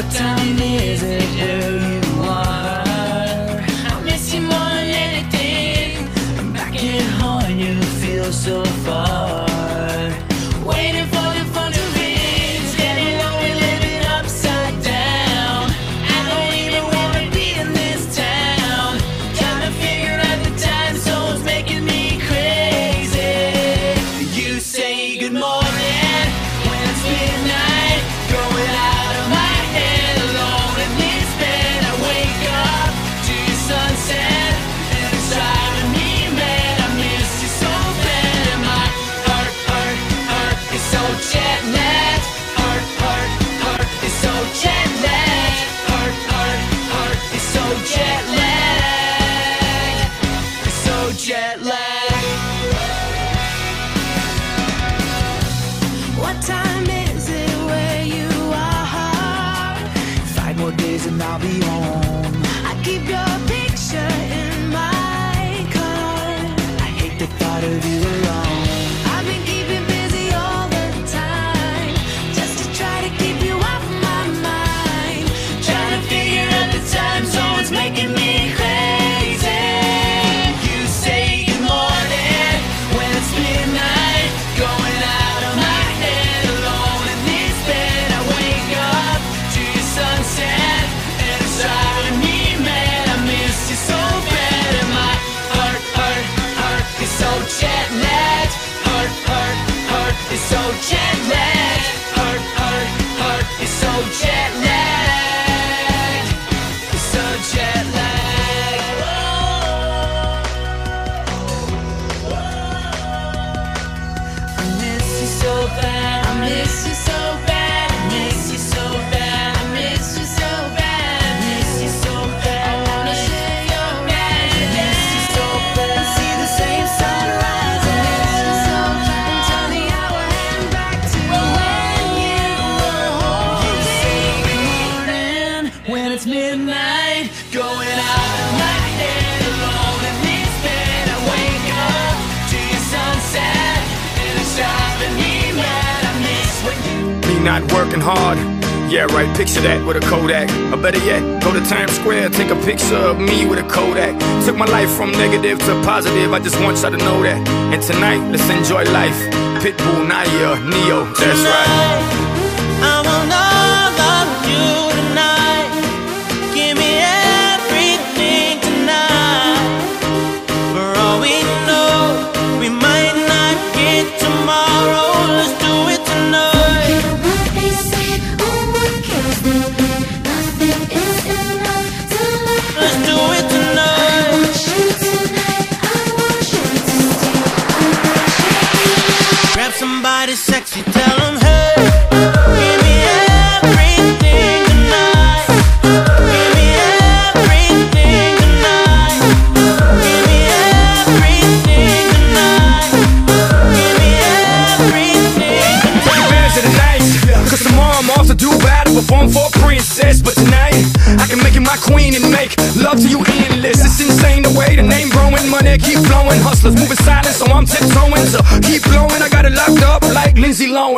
What time is it where you are? I miss you more than anything. I'm back at home, you feel so far. Waiting for the phone to ring, standing lonely, living upside down. I don't even wanna be in this town. Trying to figure out the time zones making me crazy. You say good morning when it's midnight, going out of my head alone in this bed. I wake up to your sunset and it's driving me mad. I miss you so bad and my heart is so jet lagged. Heart is so jet lagged. Heart is so jet lagged. It's so jet lagged. What time is it where you are? 5 more days and I'll be home. I keep your picture in my car. I hate the thought of you alone. I've been keeping busy all the time, just to try to keep you off my mind. Trying to figure out the time zones making me crazy. You say good morning when it's midnight, going out of my head alone in this bed. I wake up to your sunset and it's driving me mad. I miss you so bad and my heart is so jet lagged. Heart is so jet lagged. Heart is so jet lagged. It's so jet lagged. I miss you so bad. I miss you so bad. I miss you so bad. I miss you so bad. I miss you so bad. I wanna share your bed. I miss you so bad. And see the same sunrise. I miss you so bad. And turn the hour hand back to when you were home. You say good morning when it's midnight, going out of my head alone in this bed. I wake up to your sunset and it's driving me mad. I miss when you. Me not working hard, yeah right, picture that with a Kodak. Or better yet, go to Times Square, take a picture of me with a Kodak. Took my life from negative to positive, I just want y'all to know that. And tonight, let's enjoy life. Pitbull, Naya, Neo, that's right. I want all of you tonight. Give me everything tonight. For all we know, we might not get tomorrow. Let's do it tonight. What they say, oh what kills them? Nothing is enough to love. Let's do it I tonight. want you tonight. I want you to stay. Grab somebody sexy, tell them hey. Give me everything tonight. Give me everything tonight. Give me everything tonight. Give me everything Take tonight. advantage of the night, cause tomorrow I'm off to do battle, perform for a princess. But tonight, I can make you my queen and make love to you endless. It's insane the way the name growing, money keep flowing. Hustlers moving silent, so I'm tiptoeing. So keep blowing, I got it locked up like Lindsay Lohan.